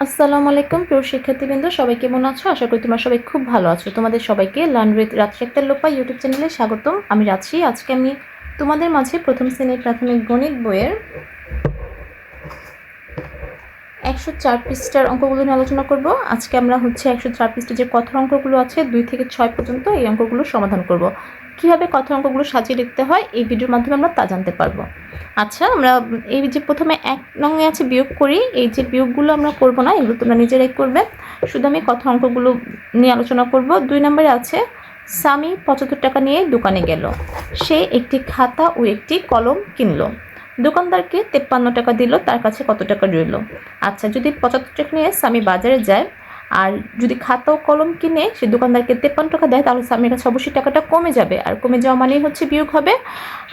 আসসালামু আলাইকুম প্রিয় শিক্ষার্থীবৃন্দ, সবাই কেমন আছো? আশা করি তোমরা সবাই খুব ভালো আছো। তোমাদের সবাইকে learn with Rajshi Akter Lopa YouTube চ্যানেলে স্বাগতম। আমি রাজশী। আজকে আমি তোমাদের মাঝে প্রথম শ্রেণীর প্রাথমিক গণিত বইয়ের 104 পৃষ্ঠার অঙ্কগুলো নিয়ে আলোচনা করব। আজকে আমরা 104 পৃষ্ঠা যে কথার অঙ্কগুলো আছে 2 থেকে 6 পর্যন্ত এই অঙ্কগুলো সমাধান করব। কীভাবে কথার অঙ্কগুলো সাজিয়ে লিখতে হয় এই ভিডিওর মাধ্যমে আমরা তা জানতে পারবো। আচ্ছা, আমরা এই যে প্রথমে 1 নঙে আছে বিয়োগ করি। এই যে বিয়োগগুলো আমরা করব না, এগুলো তোমরা নিজেরাই করবে। শুধু আমি কথা অঙ্কগুলো নিয়ে আলোচনা করব। 2 নম্বরে আছে স্বামী 75 টাকা নিয়ে দোকানে গেল। সে একটি খাতা ও একটি কলম কিনলো। দোকানদারকে 53 টাকা দিল, তার কাছে কত টাকা রইল? আচ্ছা, যদি 75 টাকা নিয়ে স্বামী বাজারে যায় আর যদি খাতা ও কলম কিনে সে দোকানদারকে 53 টাকা দেয়, তাহলে স্বামীর কাছে অবশ্যই টাকাটা কমে যাবে, আর কমে যাওয়া মানেই বিয়োগ হবে।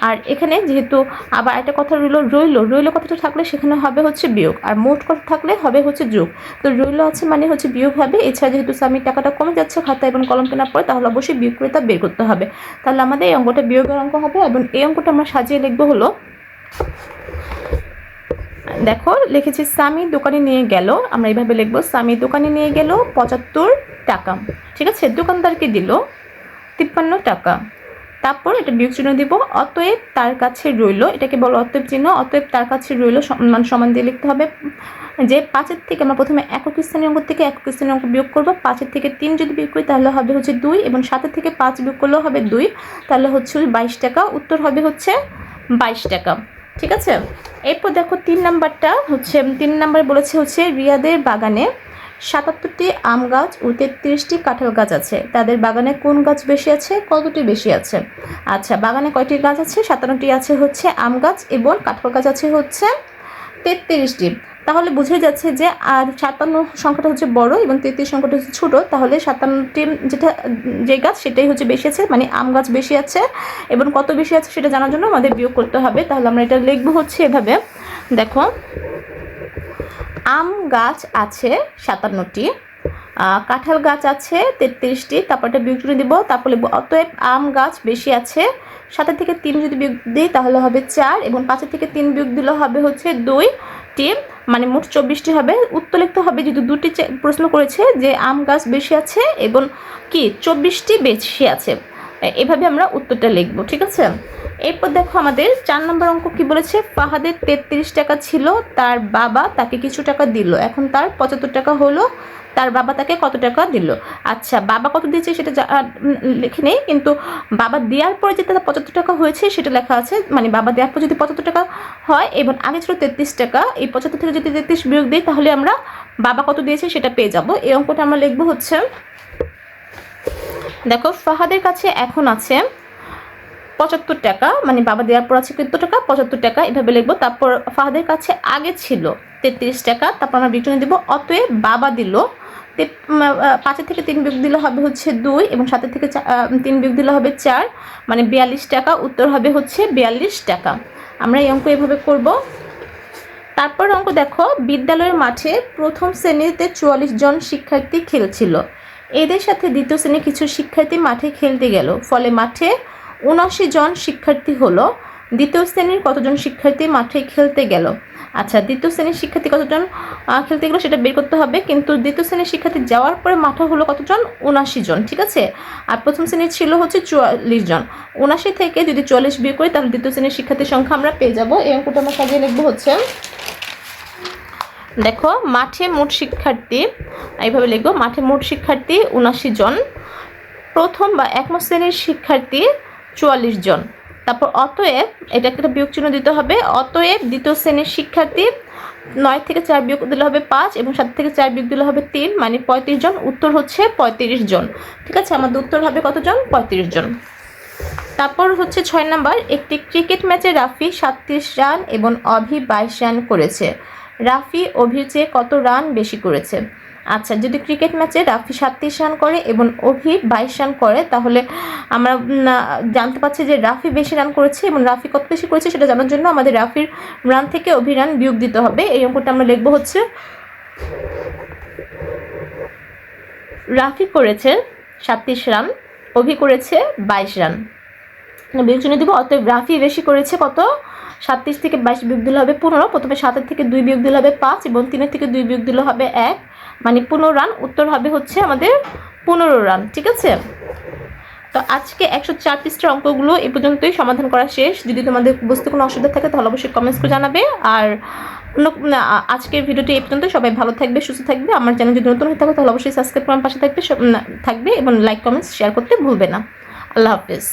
আর এখানে যেহেতু আবার একটা কথা রইল কথাটা থাকলে সেখানে হবে বিয়োগ, আর মোট কথা থাকলে হবে যোগ। তো রইল আছে মানে বিয়োগ হবে। এছাড়া যেহেতু স্বামীর টাকাটা কমে যাচ্ছে খাতা এবং কলম কেনার পরে, তাহলে অবশ্যই বিয়োগ করে তা বের করতে হবে। তাহলে আমাদের এই অঙ্কটা বিয়োগের অঙ্ক হবে, এবং এই অঙ্কটা আমরা সাজিয়ে লিখবো হলো, দেখো লিখেছি স্বামী দোকানে নিয়ে গেল। আমরা এইভাবে লিখবো, স্বামী দোকানে নিয়ে গেল 75 টাকা। ঠিক আছে, দোকানদারকে দিল 53 টাকা। তারপর এটা বিয়োগ চিহ্ন দিব। অতএব তার কাছে রইল, এটাকে বলো অতএব চিহ্ন। অতএব তার কাছে রইল সমান দিয়ে লিখতে হবে যে 5-এর থেকে আমরা প্রথমে একক স্থানীয় অঙ্ক থেকে একক স্থানীয় অঙ্ক বিয়োগ করবো। 5-এর থেকে 3 যদি বিয়োগ করি তাহলে হবে 2, এবং 7-এর থেকে 5 বিয়োগ করলেও হবে 2, তাহলে 22 টাকা। উত্তর হবে 22 টাকা। ঠিক আছে, এরপর দেখো 3 নাম্বারটা 3 নাম্বারে বলেছে রিয়াদের বাগানে 77টি আম গাছ ও 33টি কাঁঠাল গাছ আছে। তাদের বাগানে কোন গাছ বেশি আছে, কতটি বেশি আছে? আচ্ছা, বাগানে কয়টি গাছ আছে? 57টি আছে আম গাছ, এবং কাঁঠাল গাছ আছে 33টি। তাহলে বুঝে যাচ্ছে যে আর 57 সংখ্যাটা বড় এবং 33 সংখ্যাটা ছোট। তাহলে 57টি যে গাছ সেটাই বেশি আছে, মানে আম গাছ বেশি আছে। এবং কত বেশি আছে সেটা জানার জন্য আমাদের বিয়োগ করতে হবে। তাহলে আমরা এটা লিখবো এভাবে। দেখো, আম গাছ আছে 57টি, কাঁঠাল গাছ আছে 33টি। তারপরটা বিয়োগ করে দিব। তারপর লিখবো অতএব আম গাছ বেশি আছে। 7 থেকে 3 যদি বিয়োগ দিই তাহলে হবে 4, এবং 5 থেকে 3 বিয়োগ দিলে হবে 2টি, মানে মোট 24টি হবে। উত্তর লিখতে হবে, যেহেতু 2টি প্রশ্ন করেছে যে আম গাছ বেশি আছে এবং 24টি বেশি আছে। এভাবে আমরা উত্তরটা লিখবো। ঠিক আছে, এরপর দেখো আমাদের 4 নম্বর অঙ্ক কি বলেছে, ফাহাদের 33 টাকা ছিল, তার বাবা তাকে কিছু টাকা দিল, এখন তার 75 টাকা হলো, তার বাবা তাকে কত টাকা দিল? আচ্ছা, বাবা কত দিয়েছে সেটা লিখে নেই, কিন্তু বাবা দেওয়ার পরে যে তার 75 টাকা হয়েছে সেটা লেখা আছে। মানে বাবা দেওয়ার পর যদি 75 টাকা হয় এবং আগে ছিল 33 টাকা, এই 75 থেকে যদি 33 বিয়োগ দিই তাহলে আমরা বাবা কত দিয়েছে সেটা পেয়ে যাব। এই অঙ্কটা আমরা লিখবো দেখো, ফাহাদের কাছে এখন আছে 75 টাকা, মানে বাবা দেওয়ার পর আছে কত টাকা? 75 টাকা। এভাবে লিখবো। তারপর ফাহাদের কাছে আগে ছিল 33 টাকা। তারপর আমরা বিয়োগ দিব। অতএব বাবা দিল 5 থেকে 3 বিয়োগ দিলে হবে 2, এবং 7 থেকে 3 বিয়োগ দিলে হবে 4, মানে 42 টাকা। উত্তর হবে 42 টাকা। আমরা এই অঙ্ক এভাবে করব। তারপর অঙ্ক দেখো, বিদ্যালয়ের মাঠে প্রথম শ্রেণীতে 44 জন শিক্ষার্থী খেলছিল। এদের সাথে দ্বিতীয় শ্রেণীর কিছু শিক্ষার্থী মাঠে খেলতে গেল, ফলে মাঠে 79 জন শিক্ষার্থী হলো। দ্বিতীয় শ্রেণীর কতজন শিক্ষার্থী মাঠে খেলতে গেল? আচ্ছা, দ্বিতীয় শ্রেণীর শিক্ষার্থী কতজন খেলতে গেলো সেটা বের করতে হবে, কিন্তু দ্বিতীয় শ্রেণীর শিক্ষার্থী যাওয়ার পরে মাঠে হলো কতজন? 79 জন। ঠিক আছে, আর প্রথম শ্রেণীর ছিল 44 জন। 79 থেকে যদি 44 বিয়োগ করি তাহলে দ্বিতীয় শ্রেণীর শিক্ষার্থীর সংখ্যা আমরা পেয়ে যাবো। এই অঙ্কটা আমরা সাজিয়ে লিখবো দেখো, মাঠে মোট শিক্ষার্থী, এইভাবে লিখবো, মাঠে মোট শিক্ষার্থী 79 জন, প্রথম বা একম শ্রেণীর শিক্ষার্থী 44 জন। তারপর অতএব এটা একটা বিয়োগ চিহ্ন দিতে হবে। অতএব দ্বিতীয় শ্রেণীর শিক্ষার্থী 9 থেকে 4 বিয়োগ দিলে হবে 5, এবং 7 থেকে 4 বিয়োগ দিলে হবে 3, মানে 35 জন। উত্তর 35 জন। ঠিক আছে, আমাদের উত্তর হবে কতজন? 35 জন। তারপর 6 নাম্বার, একটি ক্রিকেট ম্যাচে রাফি 37 রান এবং অভি 22 রান করেছে। রাফি অভির চেয়ে কত রান বেশি করেছে? আচ্ছা, যদি ক্রিকেট ম্যাচে রাফি 37 রান করে এবং অভি 22 রান করে, তাহলে আমরা জানতে পারছি যে রাফি বেশি রান করেছে, এবং রাফি কত বেশি করেছে সেটা জানার জন্য আমাদের রাফির রান থেকে অভি রান বিয়োগ দিতে হবে। এই অঙ্কটা আমরা লিখবো রাফি করেছে 37 রান, অভি করেছে 22 রান, বিয়োগ চিহ্ন দিব। অতএব রাফি বেশি করেছে কত? 37 থেকে 22 বিয়োগ দিলে হবে 15। প্রথমে 7 থেকে 2 বিয়োগ দিলে হবে 5 এবং 3 থেকে 2 বিয়োগ দিলে হবে 1, মানে 15 রান। উত্তর হবে হচ্ছে আমাদের 15 রান। ঠিক আছে, তো আজকে 104 পৃষ্ঠার অঙ্কগুলো এ পর্যন্তই সমাধান করা শেষ। যদি তোমাদের বুঝতে কোনো অসুবিধা থাকে তাহলে অবশ্যই কমেন্টস করে জানাবে। আর আজকের ভিডিওটি এই পর্যন্ত। সবাই ভালো থাকবে, সুস্থ থাকবে। আমার চ্যানেল যদি নতুন হয়ে থাকে তাহলে অবশ্যই সাবস্ক্রাইব করে আমার পাশে থাকবে এবং লাইক, কমেন্টস, শেয়ার করতে ভুলবে না। আল্লাহ হাফেজ।